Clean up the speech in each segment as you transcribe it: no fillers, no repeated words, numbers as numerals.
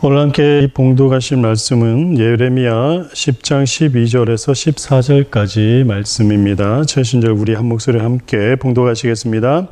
오늘 함께 봉독하실 말씀은 예레미야 10장 12절에서 14절까지 말씀입니다. 최신절 우리 한 목소리 함께 봉독하시겠습니다.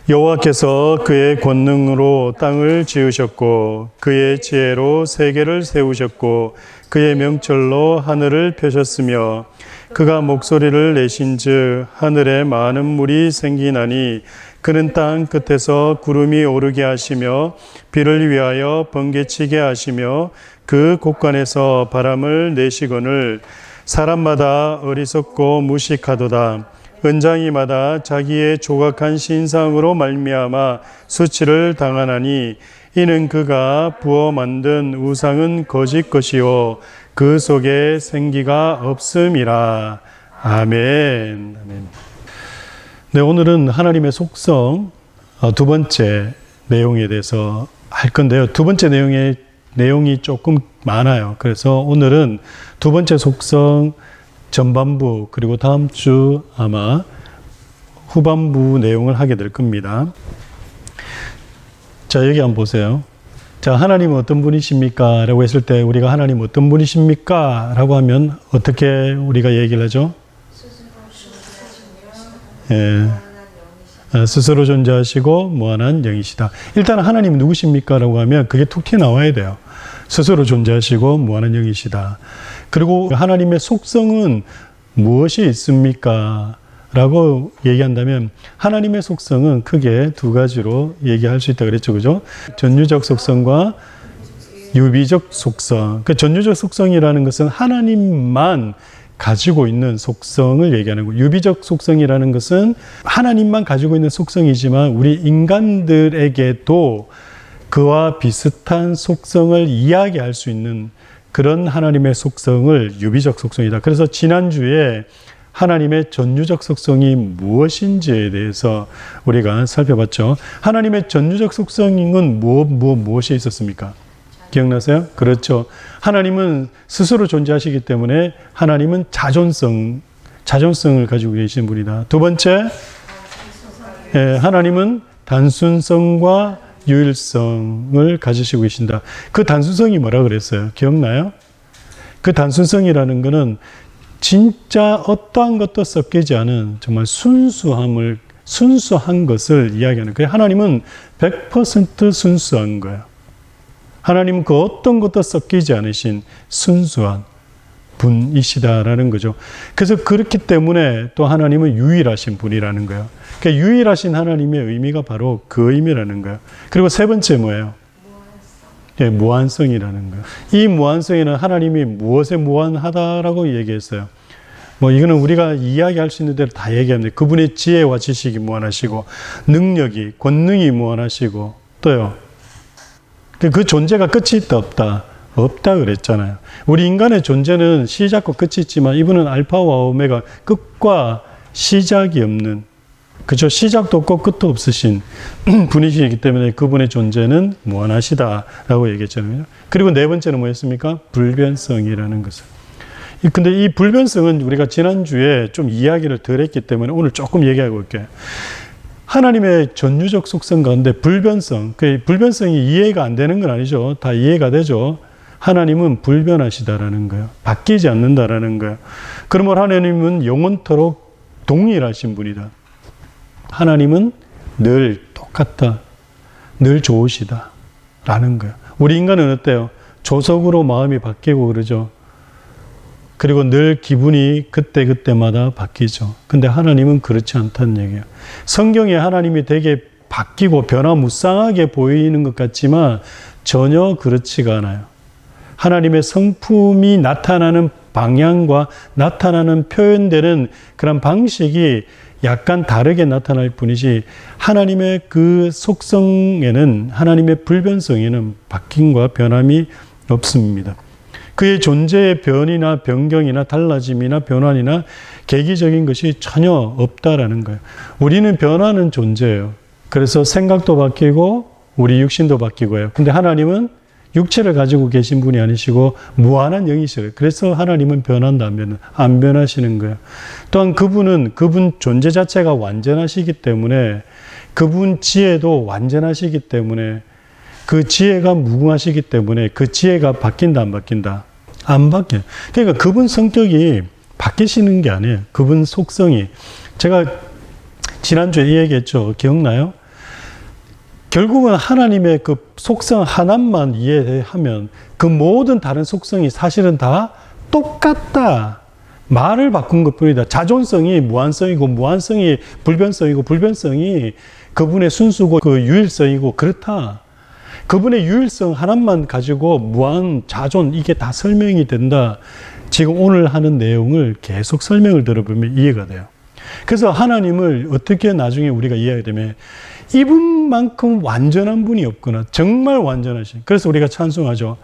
여호와께서 그의 권능으로 땅을 지으셨고 그의 지혜로 세계를 세우셨고 그의 명철로 하늘을 펴셨으며 그가 목소리를 내신즉 하늘에 많은 물이 생기나니 그는 땅 끝에서 구름이 오르게 하시며 비를 위하여 번개치게 하시며 그 곳간에서 바람을 내시거늘 사람마다 어리석고 무식하도다. 은장이마다 자기의 조각한 신상으로 말미암아 수치를 당하나니 이는 그가 부어 만든 우상은 거짓 것이요 그 속에 생기가 없음이라. 아멘. 아멘. 네, 오늘은 하나님의 속성 두 번째 내용에 대해서 할 건데요. 두 번째 내용이 조금 많아요. 그래서 오늘은 두 번째 속성 전반부 그리고 다음 주 아마 후반부 내용을 하게 될 겁니다. 자, 여기 한번 보세요. 자, 하나님은 어떤 분이십니까? 라고 했을 때 우리가 하나님 어떤 분이십니까? 라고 하면 어떻게 우리가 얘기를 하죠? 스스로 존재하시고 무한한 영이시다. 일단 하나님은 누구십니까? 라고 하면 그게 툭 튀어나와야 돼요. 스스로 존재하시고 무한한 영이시다. 그리고 하나님의 속성은 무엇이 있습니까? 라고 얘기한다면 하나님의 속성은 크게 두 가지로 얘기할 수 있다고 그랬죠. 그죠? 전유적 속성과 유비적 속성. 그 전유적 속성이라는 것은 하나님만 가지고 있는 속성을 얘기하는 거예요. 유비적 속성이라는 것은 하나님만 가지고 있는 속성이지만 우리 인간들에게도 그와 비슷한 속성을 이야기할 수 있는 그런 하나님의 속성을 유비적 속성이다. 그래서 지난주에 하나님의 전유적 속성이 무엇인지에 대해서 우리가 살펴봤죠. 하나님의 전유적 속성은 무엇이 있었습니까? 기억나세요? 그렇죠. 하나님은 스스로 존재하시기 때문에 하나님은 자존성을 가지고 계신 분이다. 두 번째, 하나님은 단순성과 유일성을 가지시고 계신다. 그 단순성이 뭐라 그랬어요? 기억나요? 그 단순성이라는 것은 진짜 어떠한 것도 섞이지 않은 정말 순수한 것을 이야기하는 거예요. 하나님은 100% 순수한 거예요. 하나님은 그 어떤 것도 섞이지 않으신 순수한 분이시다라는 거죠. 그래서 그렇기 때문에 또 하나님은 유일하신 분이라는 거예요. 그러니까 유일하신 하나님의 의미가 바로 그 의미라는 거예요. 그리고 세 번째 뭐예요? 무한성이라는 거예요. 이 무한성에는 하나님이 무엇에 무한하다라고 얘기했어요. 이거는 우리가 이야기할 수 있는 대로 다 얘기합니다. 그분의 지혜와 지식이 무한하시고 능력이, 권능이 무한하시고 또요. 그 존재가 끝이 있다 없다? 없다 그랬잖아요. 우리 인간의 존재는 시작과 끝이 있지만 이분은 알파와 오메가 끝과 시작이 없는 그죠? 시작도 없고 끝도 없으신 분이시기 때문에 그분의 존재는 무한하시다라고 얘기했잖아요. 그리고 네 번째는 뭐였습니까? 불변성이라는 것을. 근데 이 불변성은 우리가 지난주에 좀 이야기를 덜 했기 때문에 오늘 조금 얘기하고 올게요. 하나님의 전유적 속성 가운데 불변성, 그 불변성이 이해가 안 되는 건 아니죠. 다 이해가 되죠. 하나님은 불변하시다라는 거예요. 바뀌지 않는다라는 거예요. 그러므로 하나님은 영원토록 동일하신 분이다. 하나님은 늘 똑같다. 늘 좋으시다. 라는 거예요. 우리 인간은 어때요? 조석으로 마음이 바뀌고 그러죠. 그리고 늘 기분이 그때마다 바뀌죠. 근데 하나님은 그렇지 않다는 얘기예요. 성경에 하나님이 되게 바뀌고 변화무쌍하게 보이는 것 같지만 전혀 그렇지가 않아요. 하나님의 성품이 나타나는 방향과 나타나는 표현되는 그런 방식이 약간 다르게 나타날 뿐이지 하나님의 그 속성에는 하나님의 불변성에는 바뀜과 변함이 없습니다. 그의 존재의 변이나 변경이나 달라짐이나 변환이나 계기적인 것이 전혀 없다라는 거예요. 우리는 변하는 존재예요. 그래서 생각도 바뀌고 우리 육신도 바뀌고 해요. 근데 하나님은 육체를 가지고 계신 분이 아니시고 무한한 영이시래요. 그래서 하나님은 변한다면 안 변하시는 거예요. 또한 그분 존재 자체가 완전하시기 때문에 그분 지혜도 완전하시기 때문에 그 지혜가 무궁하시기 때문에 그 지혜가 바뀐다, 안 바뀐다? 안 바뀌어요. 그러니까 그분 성격이 바뀌시는 게 아니에요. 그분 속성이. 제가 지난주에 얘기했죠. 기억나요? 결국은 하나님의 그 속성 하나만 이해하면 그 모든 다른 속성이 사실은 다 똑같다. 말을 바꾼 것 뿐이다. 자존성이 무한성이고, 무한성이 불변성이고, 불변성이 그분의 순수고, 그 유일성이고, 그렇다. 그분의 유일성 하나만 가지고 무한 자존, 이게 다 설명이 된다. 지금 오늘 하는 내용을 계속 설명을 들어보면 이해가 돼요. 그래서 하나님을 어떻게 나중에 우리가 이해하게 되면 이분만큼 완전한 분이 없구나. 정말 완전하신. 그래서 우리가 찬송하죠.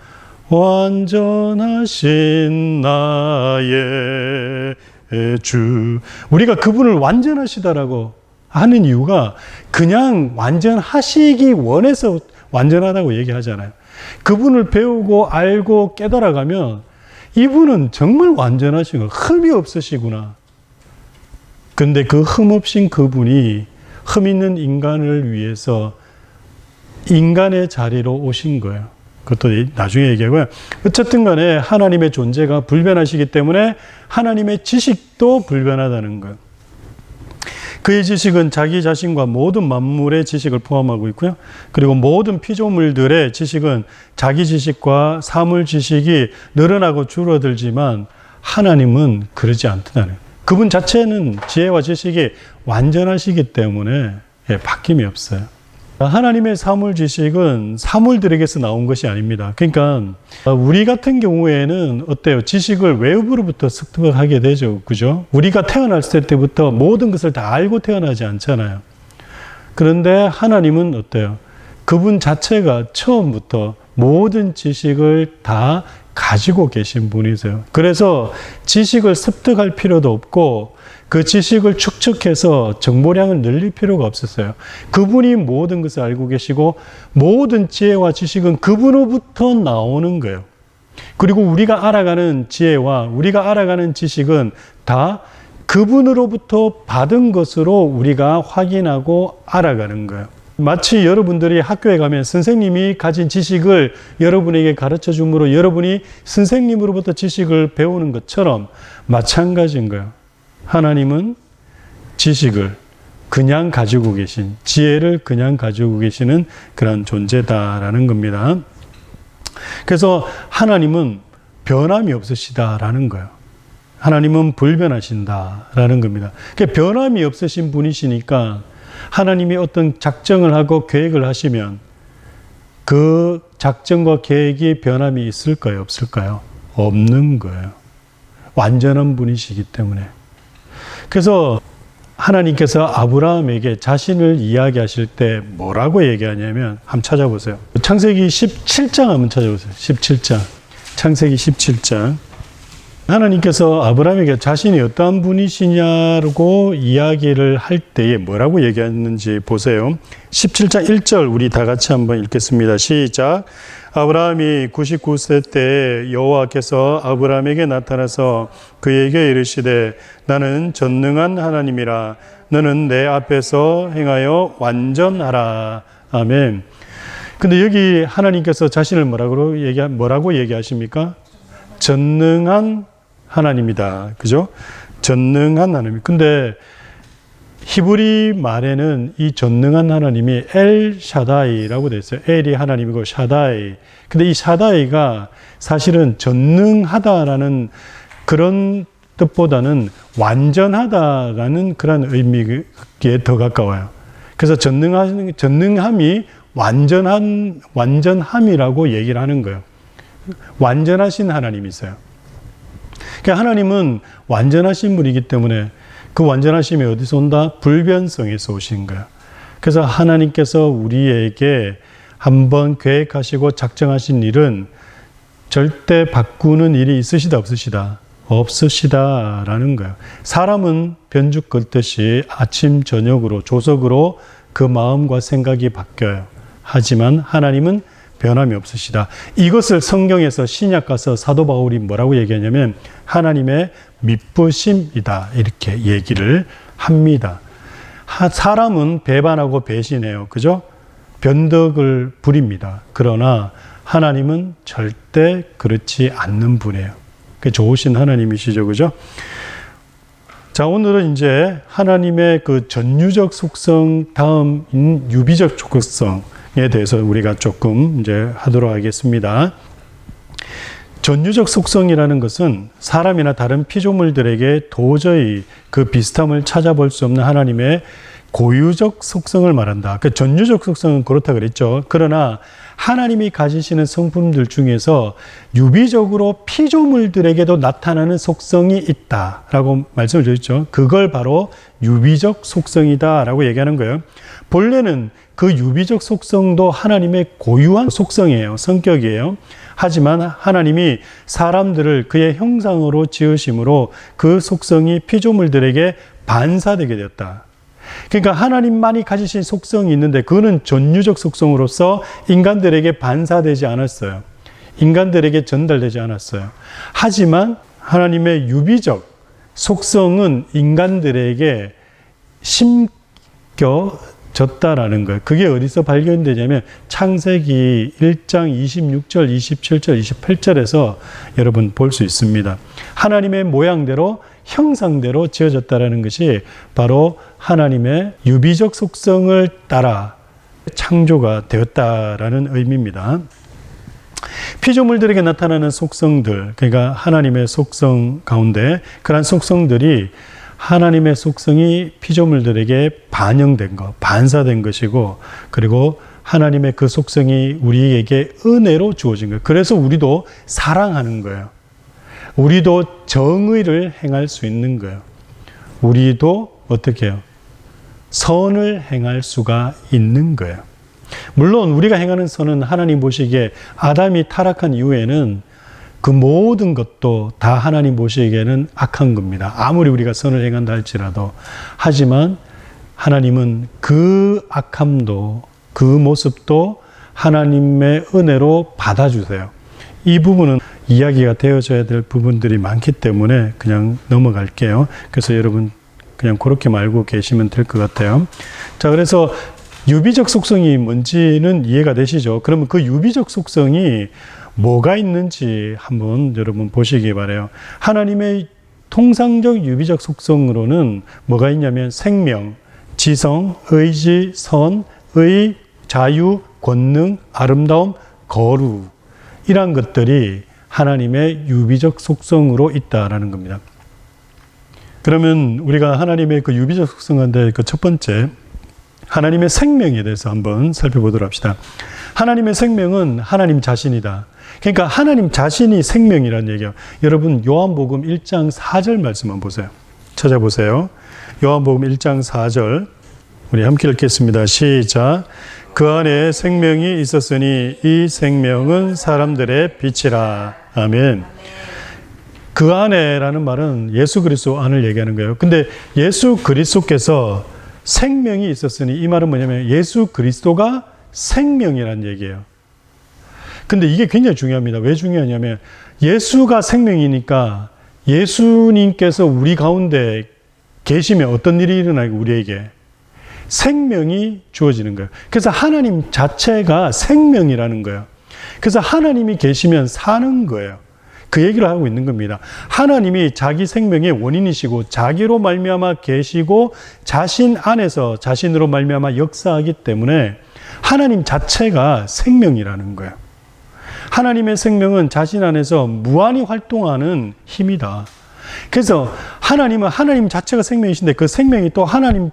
완전하신 나의 주. 우리가 그분을 완전하시다라고 하는 이유가 그냥 완전하시기 원해서 완전하다고 얘기하잖아요. 그분을 배우고 알고 깨달아가면 이분은 정말 완전하신 거, 흠이 없으시구나. 근데 그 흠 없인 그분이 흠 있는 인간을 위해서 인간의 자리로 오신 거예요. 그것도 나중에 얘기하고요. 어쨌든 간에 하나님의 존재가 불변하시기 때문에 하나님의 지식도 불변하다는 거예요. 그의 지식은 자기 자신과 모든 만물의 지식을 포함하고 있고요. 그리고 모든 피조물들의 지식은 자기 지식과 사물 지식이 늘어나고 줄어들지만 하나님은 그러지 않다는 거예요. 그분 자체는 지혜와 지식이 완전하시기 때문에 바뀜이 없어요. 하나님의 사물 지식은 사물들에게서 나온 것이 아닙니다. 그러니까 우리 같은 경우에는 어때요? 지식을 외부로부터 습득하게 되죠. 그죠? 우리가 태어났을 때부터 모든 것을 다 알고 태어나지 않잖아요. 그런데 하나님은 어때요? 그분 자체가 처음부터 모든 지식을 다 가지고 계신 분이세요. 그래서 지식을 습득할 필요도 없고 그 지식을 축적해서 정보량을 늘릴 필요가 없었어요. 그분이 모든 것을 알고 계시고 모든 지혜와 지식은 그분으로부터 나오는 거예요. 그리고 우리가 알아가는 지혜와 우리가 알아가는 지식은 다 그분으로부터 받은 것으로 우리가 확인하고 알아가는 거예요. 마치 여러분들이 학교에 가면 선생님이 가진 지식을 여러분에게 가르쳐 주므로 여러분이 선생님으로부터 지식을 배우는 것처럼 마찬가지인 거예요. 하나님은 지식을 그냥 가지고 계신, 지혜를 그냥 가지고 계시는 그런 존재다라는 겁니다. 그래서 하나님은 변함이 없으시다라는 거예요. 하나님은 불변하신다라는 겁니다. 그러니까 변함이 없으신 분이시니까 하나님이 어떤 작정을 하고 계획을 하시면 그 작정과 계획이 변함이 있을까요? 없을까요? 없는 거예요. 완전한 분이시기 때문에. 그래서 하나님께서 아브라함에게 자신을 이야기하실 때 뭐라고 얘기하냐면 한번 찾아보세요. 창세기 17장 한번 찾아보세요. 17장. 창세기 17장. 하나님께서 아브라함에게 자신이 어떠한 분이시냐고 이야기를 할 때에 뭐라고 얘기했는지 보세요. 17장 1절 우리 다 같이 한번 읽겠습니다. 시작. 아브라함이 99세 때 여호와께서 아브라함에게 나타나서 그에게 이르시되 나는 전능한 하나님이라 너는 내 앞에서 행하여 완전하라. 아멘. 근데 여기 하나님께서 자신을 뭐라고 얘기하십니까? 전능한 하나님이다. 그죠? 전능한 하나님. 근데 히브리 말에는 이 전능한 하나님이 엘 샤다이라고 되어 있어요. 엘이 하나님이고 샤다이. 근데 이 샤다이가 사실은 전능하다라는 그런 뜻보다는 완전하다라는 그런 의미에 더 가까워요. 그래서 전능함이 완전함이라고 얘기를 하는 거예요. 완전하신 하나님이세요. 그러니까 하나님은 완전하신 분이기 때문에 그 완전하심이 어디서 온다? 불변성에서 오신 거예요. 그래서 하나님께서 우리에게 한번 계획하시고 작정하신 일은 절대 바꾸는 일이 있으시다 없으시다? 없으시다라는 거예요. 사람은 변죽 걷듯이 아침 저녁으로 조석으로 그 마음과 생각이 바뀌어요. 하지만 하나님은 변함이 없으시다. 이것을 성경에서 신약 가서 사도 바울이 뭐라고 얘기하냐면 하나님의 미쁘심이다 이렇게 얘기를 합니다. 사람은 배반하고 배신해요. 그죠? 변덕을 부립니다. 그러나 하나님은 절대 그렇지 않는 분이에요. 그 좋으신 하나님이시죠, 그죠? 자, 오늘은 이제 하나님의 그 전유적 속성 다음인 유비적 속성에 대해서 우리가 조금 이제 하도록 하겠습니다. 전유적 속성이라는 것은 사람이나 다른 피조물들에게 도저히 그 비슷함을 찾아볼 수 없는 하나님의 고유적 속성을 말한다. 그 전유적 속성은 그렇다 그랬죠. 그러나 하나님이 가지시는 성품들 중에서 유비적으로 피조물들에게도 나타나는 속성이 있다라고 말씀을 드렸죠. 그걸 바로 유비적 속성이다라고 얘기하는 거예요. 본래는 그 유비적 속성도 하나님의 고유한 속성이에요. 성격이에요. 하지만 하나님이 사람들을 그의 형상으로 지으심으로 그 속성이 피조물들에게 반사되게 되었다. 그러니까 하나님만이 가지신 속성이 있는데 그거는 전유적 속성으로서 인간들에게 반사되지 않았어요. 인간들에게 전달되지 않았어요. 하지만 하나님의 유비적 속성은 인간들에게 심겨졌다라는 거예요. 그게 어디서 발견되냐면 창세기 1장 26절, 27절, 28절에서 여러분 볼 수 있습니다. 하나님의 모양대로 형상대로 지어졌다라는 것이 바로 하나님의 유비적 속성을 따라 창조가 되었다라는 의미입니다. 피조물들에게 나타나는 속성들, 그러니까 하나님의 속성 가운데 그러한 속성들이 하나님의 속성이 피조물들에게 반영된 것, 반사된 것이고, 그리고 하나님의 그 속성이 우리에게 은혜로 주어진 거예요. 그래서 우리도 사랑하는 거예요. 우리도 정의를 행할 수 있는 거예요. 우리도 어떻게 해요? 선을 행할 수가 있는 거예요. 물론 우리가 행하는 선은 하나님 보시기에 아담이 타락한 이후에는 그 모든 것도 다 하나님 보시기에는 악한 겁니다. 아무리 우리가 선을 행한다 할지라도. 하지만 하나님은 그 악함도 그 모습도 하나님의 은혜로 받아주세요. 이 부분은 이야기가 되어져야 될 부분들이 많기 때문에 그냥 넘어갈게요. 그래서 여러분 그냥 그렇게 말고 계시면 될 것 같아요. 자, 그래서 유비적 속성이 뭔지는 이해가 되시죠? 그러면 그 유비적 속성이 뭐가 있는지 한번 여러분 보시기 바라요. 하나님의 통상적 유비적 속성으로는 뭐가 있냐면 생명, 지성, 의지, 선, 의, 자유, 권능, 아름다움, 거룩 이런 것들이 하나님의 유비적 속성으로 있다라는 겁니다. 그러면 우리가 하나님의 그 유비적 속성 가운데 그 첫 번째 하나님의 생명에 대해서 한번 살펴보도록 합시다. 하나님의 생명은 하나님 자신이다. 그러니까 하나님 자신이 생명이라는 얘기예요. 여러분 요한복음 1장 4절 말씀 한번 보세요. 찾아보세요. 요한복음 1장 4절 우리 함께 읽겠습니다. 시작. 그 안에 생명이 있었으니 이 생명은 사람들의 빛이라. 아멘. 그 안에라는 말은 예수 그리스도 안을 얘기하는 거예요. 근데 예수 그리스도께서 생명이 있었으니 이 말은 뭐냐면 예수 그리스도가 생명이라는 얘기예요. 근데 이게 굉장히 중요합니다. 왜 중요하냐면 예수가 생명이니까 예수님께서 우리 가운데 계시면 어떤 일이 일어나고 우리에게 생명이 주어지는 거예요. 그래서 하나님 자체가 생명이라는 거예요. 그래서 하나님이 계시면 사는 거예요. 그 얘기를 하고 있는 겁니다. 하나님이 자기 생명의 원인이시고 자기로 말미암아 계시고 자신 안에서 자신으로 말미암아 역사하기 때문에 하나님 자체가 생명이라는 거예요. 하나님의 생명은 자신 안에서 무한히 활동하는 힘이다. 그래서 하나님은 하나님 자체가 생명이신데 그 생명이 또 하나님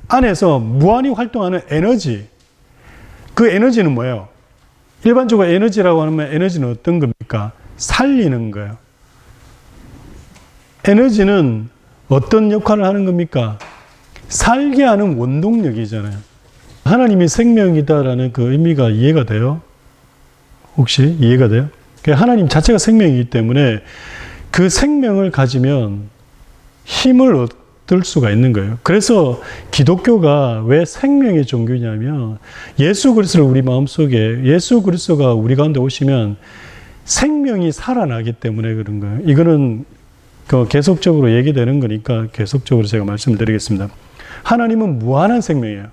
안에서 무한히 활동하는 에너지. 그 에너지는 뭐예요? 일반적으로 에너지라고 하면 에너지는 어떤 겁니까? 살리는 거예요. 에너지는 어떤 역할을 하는 겁니까? 살게 하는 원동력이잖아요. 하나님이 생명이다라는 그 의미가 이해가 돼요? 혹시 이해가 돼요? 하나님 자체가 생명이기 때문에 그 생명을 가지면 힘을 얻을 수가 있는 거예요. 그래서 기독교가 왜 생명의 종교냐면 예수 그리스도를 우리 마음속에 예수 그리스도가 우리 가운데 오시면 생명이 살아나기 때문에 그런 거예요. 이거는 계속적으로 얘기되는 거니까 계속적으로 제가 말씀드리겠습니다. 하나님은 무한한 생명이에요.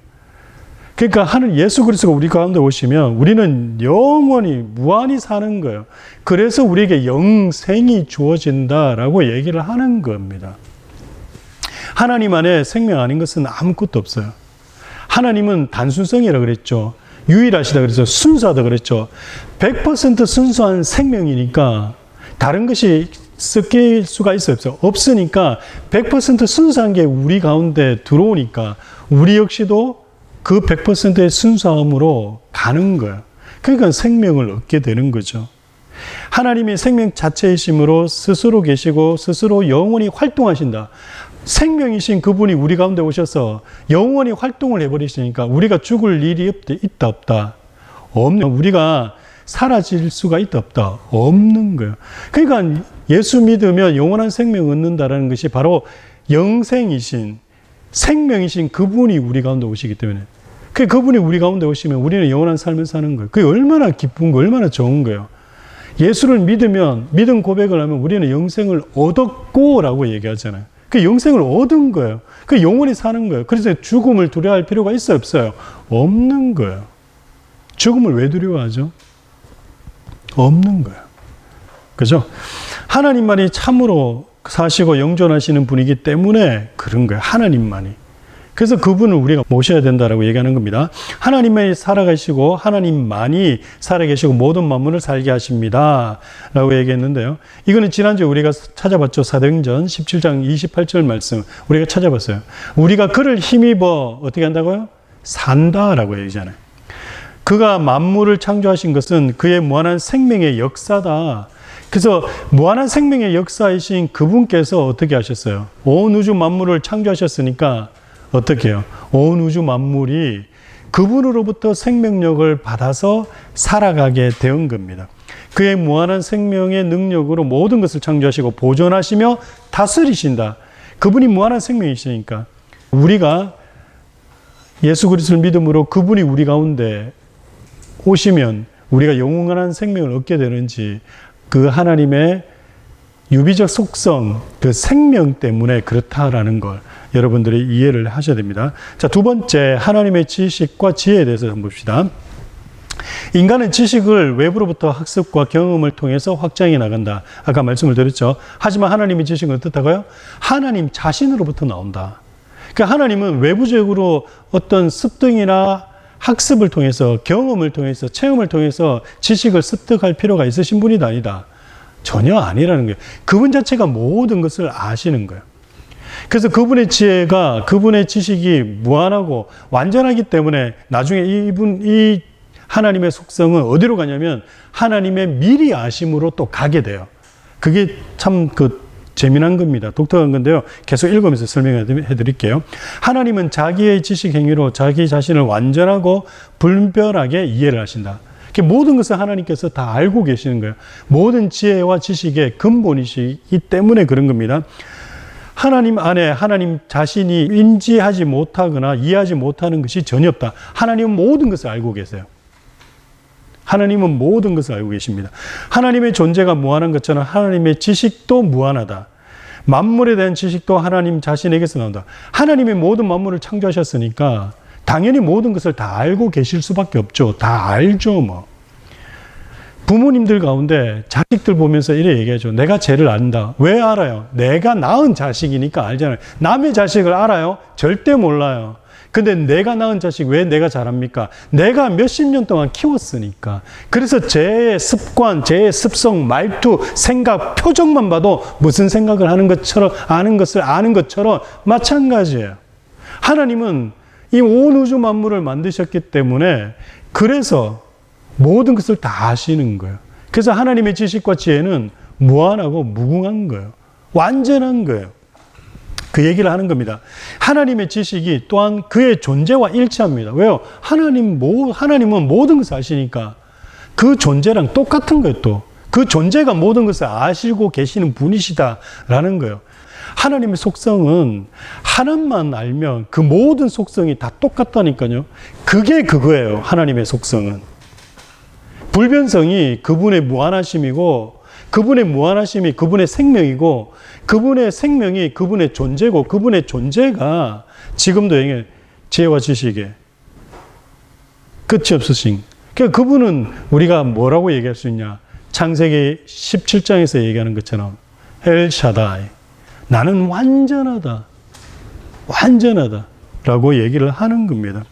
그러니까 하늘 예수 그리스도가 우리 가운데 오시면 우리는 영원히 무한히 사는 거예요. 그래서 우리에게 영생이 주어진다라고 얘기를 하는 겁니다. 하나님 안에 생명 아닌 것은 아무것도 없어요. 하나님은 단순성이라 그랬죠. 유일하시다 그랬죠. 순수하다 그랬죠. 100% 순수한 생명이니까 다른 것이 섞일 수가 있어요? 없어요? 없으니까 100% 순수한 게 우리 가운데 들어오니까 우리 역시도 그 100%의 순수함으로 가는 거예요. 그러니까 생명을 얻게 되는 거죠. 하나님이 생명 자체이심으로 스스로 계시고 스스로 영원히 활동하신다. 생명이신 그분이 우리 가운데 오셔서 영원히 활동을 해버리시니까 우리가 죽을 일이 있다 없다? 없는. 우리가 사라질 수가 있다 없다? 없는 거예요. 그러니까 예수 믿으면 영원한 생명 얻는다라는 것이 바로 영생이신 생명이신 그분이 우리 가운데 오시기 때문에 그분이 우리 가운데 오시면 우리는 영원한 삶을 사는 거예요. 그게 얼마나 기쁜 거, 얼마나 좋은 거예요. 예수를 믿으면, 믿음 고백을 하면 우리는 영생을 얻었고 라고 얘기하잖아요. 그 영생을 얻은 거예요. 그 영원히 사는 거예요. 그래서 죽음을 두려워할 필요가 있어요, 없어요? 없는 거예요. 죽음을 왜 두려워하죠? 없는 거예요. 그죠? 하나님만이 참으로 사시고 영존하시는 분이기 때문에 그런 거예요. 하나님만이. 그래서 그분을 우리가 모셔야 된다라고 얘기하는 겁니다. 하나님만이 살아가시고 하나님만이 살아계시고 모든 만물을 살게 하십니다. 라고 얘기했는데요. 이거는 지난주에 우리가 찾아봤죠. 사도행전 17장 28절 말씀 우리가 찾아봤어요. 우리가 그를 힘입어 어떻게 한다고요? 산다라고 얘기잖아요. 그가 만물을 창조하신 것은 그의 무한한 생명의 역사다. 그래서 무한한 생명의 역사이신 그분께서 어떻게 하셨어요? 온 우주 만물을 창조하셨으니까 어떻게 해요? 온 우주 만물이 그분으로부터 생명력을 받아서 살아가게 된 겁니다. 그의 무한한 생명의 능력으로 모든 것을 창조하시고 보존하시며 다스리신다. 그분이 무한한 생명이시니까 우리가 예수 그리스도를 믿음으로 그분이 우리 가운데 오시면 우리가 영원한 생명을 얻게 되는지 그 하나님의 유비적 속성, 그 생명 때문에 그렇다라는 걸 여러분들이 이해를 하셔야 됩니다. 자, 두 번째, 하나님의 지식과 지혜에 대해서 한번 봅시다. 인간은 지식을 외부로부터 학습과 경험을 통해서 확장해 나간다. 아까 말씀을 드렸죠. 하지만 하나님의 지식은 어떻다고요? 하나님 자신으로부터 나온다. 그러니까 하나님은 외부적으로 어떤 습득이나 학습을 통해서, 경험을 통해서, 체험을 통해서 지식을 습득할 필요가 있으신 분이 아니다. 전혀 아니라는 거예요. 그분 자체가 모든 것을 아시는 거예요. 그래서 그분의 지혜가, 그분의 지식이 무한하고 완전하기 때문에 나중에 이 하나님의 속성은 어디로 가냐면 하나님의 미리 아심으로 또 가게 돼요. 그게 참 재미난 겁니다. 독특한 건데요. 계속 읽으면서 설명해 드릴게요. 하나님은 자기의 지식 행위로 자기 자신을 완전하고 분별하게 이해를 하신다. 모든 것을 하나님께서 다 알고 계시는 거예요. 모든 지혜와 지식의 근본이시기 때문에 그런 겁니다. 하나님 안에 하나님 자신이 인지하지 못하거나 이해하지 못하는 것이 전혀 없다. 하나님은 모든 것을 알고 계세요. 하나님은 모든 것을 알고 계십니다. 하나님의 존재가 무한한 것처럼 하나님의 지식도 무한하다. 만물에 대한 지식도 하나님 자신에게서 나온다. 하나님의 모든 만물을 창조하셨으니까 당연히 모든 것을 다 알고 계실 수밖에 없죠. 다 알죠, 뭐. 부모님들 가운데 자식들 보면서 이래 얘기하죠. 내가 쟤를 안다. 왜 알아요? 내가 낳은 자식이니까 알잖아요. 남의 자식을 알아요? 절대 몰라요. 근데 내가 낳은 자식 왜 내가 잘합니까? 내가 몇십 년 동안 키웠으니까. 그래서 제 습관, 제 습성, 말투, 생각, 표정만 봐도 무슨 생각을 하는 것처럼 아는 것을 아는 것처럼 마찬가지예요. 하나님은 이 온 우주 만물을 만드셨기 때문에 그래서 모든 것을 다 아시는 거예요. 그래서 하나님의 지식과 지혜는 무한하고 무궁한 거예요. 완전한 거예요. 그 얘기를 하는 겁니다. 하나님의 지식이 또한 그의 존재와 일치합니다. 왜요? 하나님은 모든 것을 아시니까 그 존재랑 똑같은 거예요, 또. 그 존재가 모든 것을 아시고 계시는 분이시다라는 거예요. 하나님의 속성은 하나만 알면 그 모든 속성이 다 똑같다니까요. 그게 그거예요, 하나님의 속성은. 불변성이 그분의 무한하심이고, 그분의 무한하심이 그분의 생명이고, 그분의 생명이 그분의 존재고, 그분의 존재가 지금도 지혜와 지식의 끝이 없으신. 그러니까 그분은 우리가 뭐라고 얘기할 수 있냐? 창세기 17장에서 얘기하는 것처럼 엘샤다이, 나는 완전하다. 완전하다. 라고 얘기를 하는 겁니다.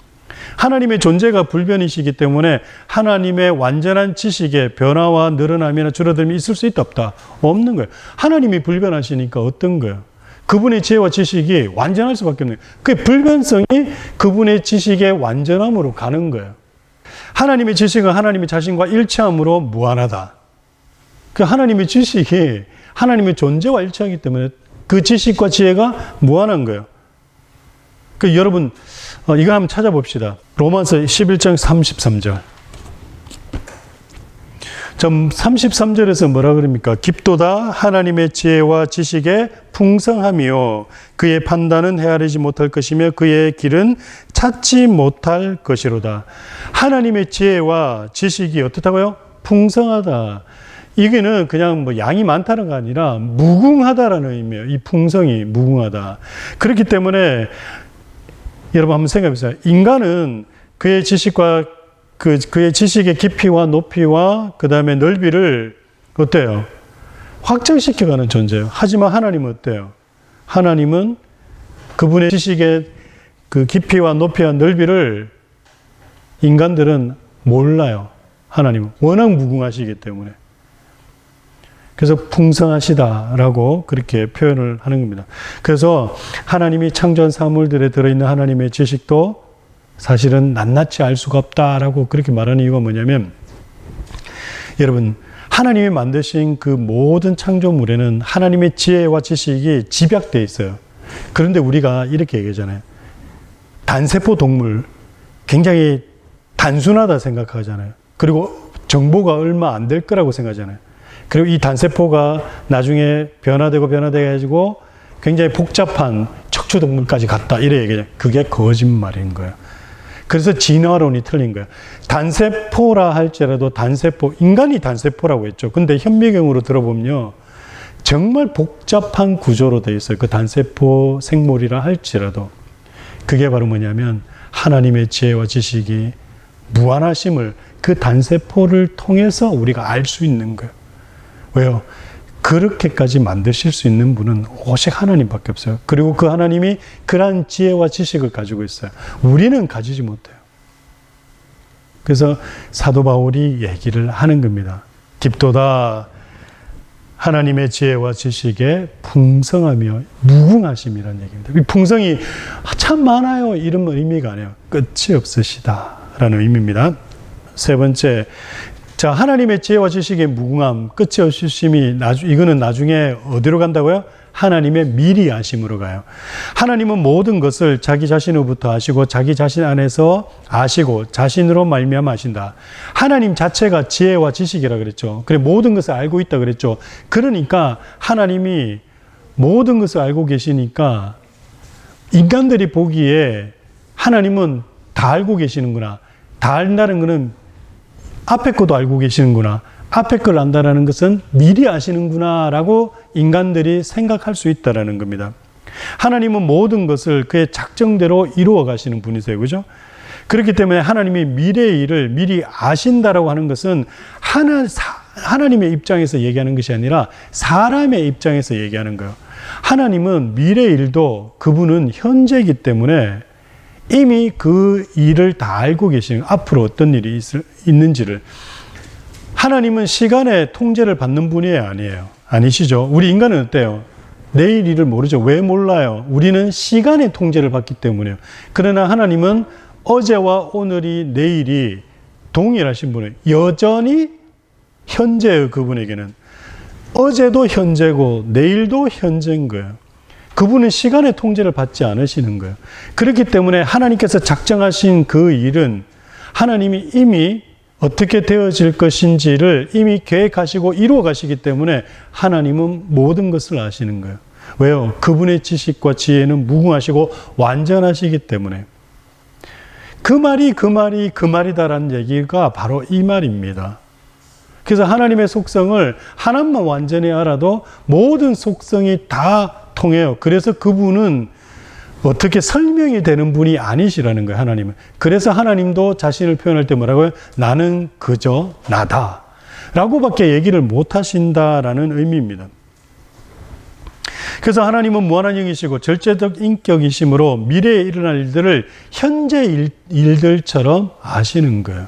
하나님의 존재가 불변이시기 때문에 하나님의 완전한 지식에 변화와 늘어남이나 줄어듦이 있을 수 있다 없다? 없는 거예요. 하나님이 불변하시니까 어떤 거예요? 그분의 지혜와 지식이 완전할 수밖에 없는 거예요. 그 불변성이 그분의 지식의 완전함으로 가는 거예요. 하나님의 지식은 하나님의 자신과 일치함으로 무한하다. 그 하나님의 지식이 하나님의 존재와 일치하기 때문에 그 지식과 지혜가 무한한 거예요. 그 여러분 이거 한번 찾아봅시다. 로마서 11장 33절. 33절에서 뭐라 그럽니까? 깊도다 하나님의 지혜와 지식의 풍성함이요 그의 판단은 헤아리지 못할 것이며 그의 길은 찾지 못할 것이로다. 하나님의 지혜와 지식이 어떻다고요? 풍성하다. 이게는 그냥 뭐 양이 많다는 거 아니라 무궁하다라는 의미예요. 이 풍성이 무궁하다. 그렇기 때문에 여러분 한번 생각해 보세요. 인간은 그의 지식과 그의 지식의 깊이와 높이와 그 다음에 넓이를 어때요? 확장시켜가는 존재예요. 하지만 하나님은 어때요? 하나님은 그분의 지식의 그 깊이와 높이와 넓이를 인간들은 몰라요. 하나님은 워낙 무궁하시기 때문에. 그래서 풍성하시다라고 그렇게 표현을 하는 겁니다. 그래서 하나님이 창조한 사물들에 들어있는 하나님의 지식도 사실은 낱낱이 알 수가 없다라고 그렇게 말하는 이유가 뭐냐면, 여러분 하나님이 만드신 그 모든 창조물에는 하나님의 지혜와 지식이 집약되어 있어요. 그런데 우리가 이렇게 얘기하잖아요. 단세포 동물 굉장히 단순하다 생각하잖아요. 그리고 정보가 얼마 안 될 거라고 생각하잖아요. 그리고 이 단세포가 나중에 변화되고 해가지고 굉장히 복잡한 척추동물까지 갔다 이래 얘기해요. 그게 거짓말인 거예요. 그래서 진화론이 틀린 거예요. 단세포라 할지라도 단세포, 인간이 단세포라고 했죠. 근데 현미경으로 들어보면요, 정말 복잡한 구조로 되어 있어요. 그 단세포 생물이라 할지라도. 그게 바로 뭐냐면 하나님의 지혜와 지식이 무한하심을 그 단세포를 통해서 우리가 알 수 있는 거예요. 왜요? 그렇게까지 만드실 수 있는 분은 오직 하나님밖에 없어요. 그리고 그 하나님이 그러한 지혜와 지식을 가지고 있어요. 우리는 가지지 못해요. 그래서 사도 바울이 얘기를 하는 겁니다. 깊도다 하나님의 지혜와 지식의 풍성하며 무궁하심이라는 얘기입니다. 이 풍성이 참 많아요 이런 의미가 아니에요. 끝이 없으시다라는 의미입니다. 세 번째, 자, 하나님의 지혜와 지식의 무궁함, 끝이 없으심이 이거는 나중에 어디로 간다고요? 하나님의 미리 아심으로 가요. 하나님은 모든 것을 자기 자신으로부터 아시고 자기 자신 안에서 아시고 자신으로 말미암아 아신다. 하나님 자체가 지혜와 지식이라 그랬죠. 그래 모든 것을 알고 있다 그랬죠. 그러니까 하나님이 모든 것을 알고 계시니까 인간들이 보기에 하나님은 다 알고 계시는구나. 다 안다는 것은 앞에 것도 알고 계시는구나. 앞에 걸 안다라는 것은 미리 아시는구나 라고 인간들이 생각할 수 있다라는 겁니다. 하나님은 모든 것을 그의 작정대로 이루어 가시는 분이세요. 그죠? 그렇기 때문에 하나님이 미래의 일을 미리 아신다라고 하는 것은 하나님의 입장에서 얘기하는 것이 아니라 사람의 입장에서 얘기하는 거예요. 하나님은 미래의 일도 그분은 현재이기 때문에 이미 그 일을 다 알고 계시는, 앞으로 어떤 일이 있는지를. 하나님은 시간의 통제를 받는 분이 아니에요. 아니시죠? 우리 인간은 어때요? 내일 일을 모르죠. 왜 몰라요? 우리는 시간의 통제를 받기 때문에요. 그러나 하나님은 어제와 오늘이 내일이 동일하신 분이에요. 여전히 현재예요. 그분에게는. 어제도 현재고 내일도 현재인 거예요. 그분은 시간의 통제를 받지 않으시는 거예요. 그렇기 때문에 하나님께서 작정하신 그 일은 하나님이 이미 어떻게 되어질 것인지를 이미 계획하시고 이루어 가시기 때문에 하나님은 모든 것을 아시는 거예요. 왜요? 그분의 지식과 지혜는 무궁하시고 완전하시기 때문에. 그 말이다라는 얘기가 바로 이 말입니다. 그래서 하나님의 속성을 하나만 완전히 알아도 모든 속성이 다 통해요. 그래서 그분은 어떻게 설명이 되는 분이 아니시라는 거예요, 하나님은. 그래서 하나님도 자신을 표현할 때 뭐라고요? 나는 그저 나다 라고밖에 얘기를 못 하신다라는 의미입니다. 그래서 하나님은 무한한 영이시고 절대적 인격이시므로 미래에 일어날 일들을 현재 일들처럼 아시는 거예요.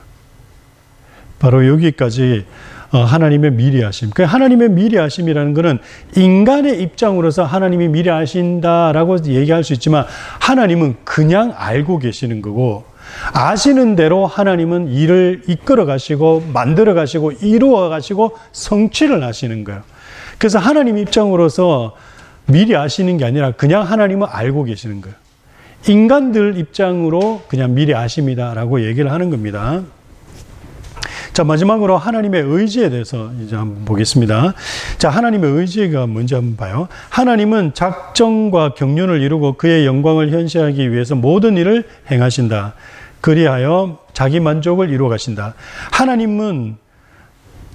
바로 여기까지 하나님의 미래하심. 그 하나님의 미래하심이라는 것은 인간의 입장으로서 하나님이 미래하신다라고 얘기할 수 있지만 하나님은 그냥 알고 계시는 거고 아시는 대로 하나님은 일을 이끌어 가시고 만들어 가시고 이루어 가시고 성취를 하시는 거예요. 그래서 하나님 입장으로서 미리 아시는 게 아니라 그냥 하나님은 알고 계시는 거예요. 인간들 입장으로 그냥 미리 아십니다라고 얘기를 하는 겁니다. 자, 마지막으로 하나님의 의지에 대해서 이제 한번 보겠습니다. 자, 하나님의 의지가 뭔지 한번 봐요. 하나님은 작정과 경륜을 이루고 그의 영광을 현시하기 위해서 모든 일을 행하신다. 그리하여 자기 만족을 이루어 가신다. 하나님은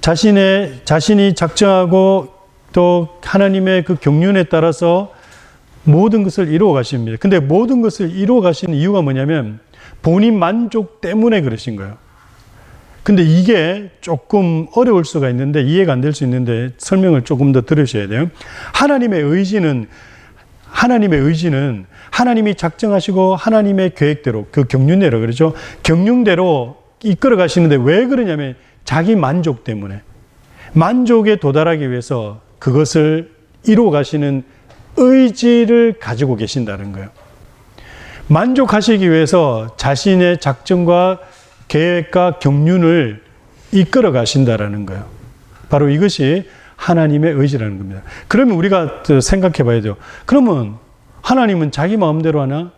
자신이 작정하고 또 하나님의 그 경륜에 따라서 모든 것을 이루어 가십니다. 근데 모든 것을 이루어 가시는 이유가 뭐냐면 본인 만족 때문에 그러신 거예요. 근데 이게 조금 어려울 수가 있는데 이해가 안 될 수 있는데 설명을 조금 더 들으셔야 돼요. 하나님의 의지는 하나님이 작정하시고 하나님의 계획대로 그 경륜대로 그러죠. 경륜대로 이끌어 가시는데 왜 그러냐면 자기 만족 때문에 만족에 도달하기 위해서 그것을 이루어 가시는 의지를 가지고 계신다는 거예요. 만족하시기 위해서 자신의 작정과 계획과 경륜을 이끌어 가신다라는 거예요. 바로 이것이 하나님의 의지라는 겁니다. 그러면 우리가 생각해 봐야 돼요. 그러면 하나님은 자기 마음대로 하나?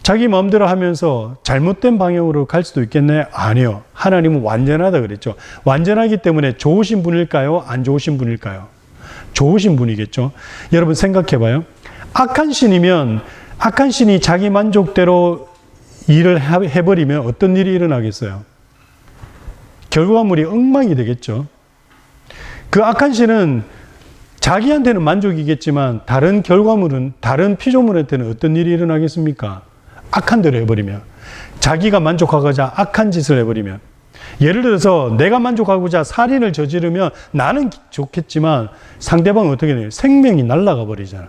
자기 마음대로 하면서 잘못된 방향으로 갈 수도 있겠네? 아니요. 하나님은 완전하다 그랬죠. 완전하기 때문에 좋으신 분일까요? 안 좋으신 분일까요? 좋으신 분이겠죠. 여러분 생각해 봐요. 악한 신이면 악한 신이 자기 만족대로 일을 해버리면 어떤 일이 일어나겠어요? 결과물이 엉망이 되겠죠. 그 악한 신은 자기한테는 만족이겠지만 다른 결과물은 다른 피조물한테는 어떤 일이 일어나겠습니까? 악한 대로 해버리면 자기가 만족하고자 악한 짓을 해버리면 예를 들어서 내가 만족하고자 살인을 저지르면 나는 좋겠지만 상대방은 어떻게 돼요? 생명이 날아가 버리잖아.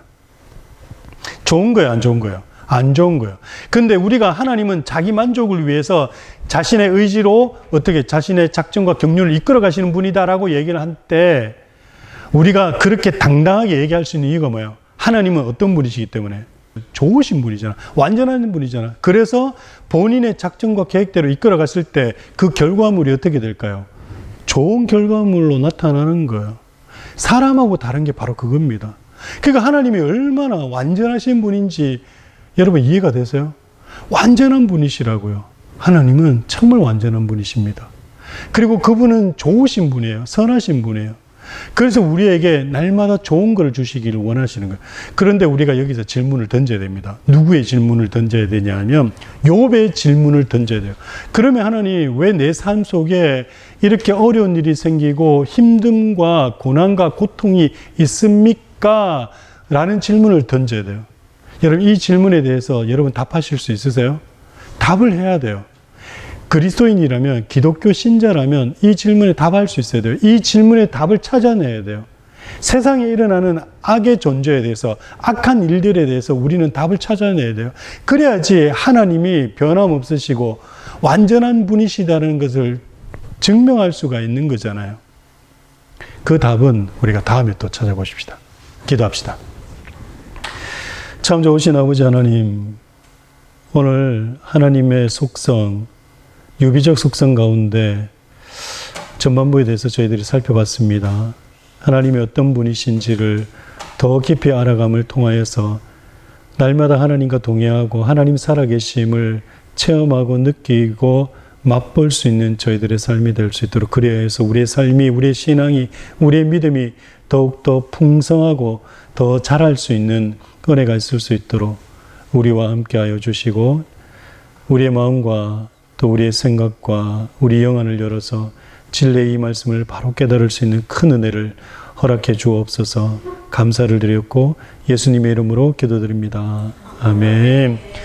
좋은 거예요? 안 좋은 거예요? 안 좋은 거예요. 근데 우리가 하나님은 자기 만족을 위해서 자신의 의지로 어떻게 자신의 작정과 경륜을 이끌어 가시는 분이다라고 얘기를 할 때 우리가 그렇게 당당하게 얘기할 수 있는 이유가 뭐예요? 하나님은 어떤 분이시기 때문에 좋으신 분이잖아. 완전한 분이잖아. 그래서 본인의 작정과 계획대로 이끌어 갔을 때 그 결과물이 어떻게 될까요? 좋은 결과물로 나타나는 거예요. 사람하고 다른 게 바로 그겁니다. 그러니까 하나님이 얼마나 완전하신 분인지 여러분 이해가 되세요? 완전한 분이시라고요. 하나님은 정말 완전한 분이십니다. 그리고 그분은 좋으신 분이에요. 선하신 분이에요. 그래서 우리에게 날마다 좋은 걸 주시기를 원하시는 거예요. 그런데 우리가 여기서 질문을 던져야 됩니다. 누구의 질문을 던져야 되냐 하면 욥의 질문을 던져야 돼요. 그러면 하나님 왜 내 삶 속에 이렇게 어려운 일이 생기고 힘듦과 고난과 고통이 있습니까? 라는 질문을 던져야 돼요. 여러분 이 질문에 대해서 여러분 답하실 수 있으세요? 답을 해야 돼요. 그리스도인이라면 기독교 신자라면 이 질문에 답할 수 있어야 돼요. 이 질문에 답을 찾아내야 돼요. 세상에 일어나는 악의 존재에 대해서 악한 일들에 대해서 우리는 답을 찾아내야 돼요. 그래야지 하나님이 변함없으시고 완전한 분이시다는 것을 증명할 수가 있는 거잖아요. 그 답은 우리가 다음에 또 찾아보십시다. 기도합시다. 참 좋으신 아버지 하나님, 오늘 하나님의 속성, 유비적 속성 가운데 전반부에 대해서 저희들이 살펴봤습니다. 하나님이 어떤 분이신지를 더 깊이 알아감을 통하여서 날마다 하나님과 동행하고 하나님 살아계심을 체험하고 느끼고 맛볼 수 있는 저희들의 삶이 될 수 있도록 그래야 해서 우리의 삶이, 우리의 신앙이, 우리의 믿음이 더욱더 풍성하고 더 자랄 수 있는 은혜가 있을 수 있도록 우리와 함께하여 주시고 우리의 마음과 또 우리의 생각과 우리 영안을 열어서 진리의 이 말씀을 바로 깨달을 수 있는 큰 은혜를 허락해 주옵소서. 감사를 드렸고 예수님의 이름으로 기도드립니다. 아멘.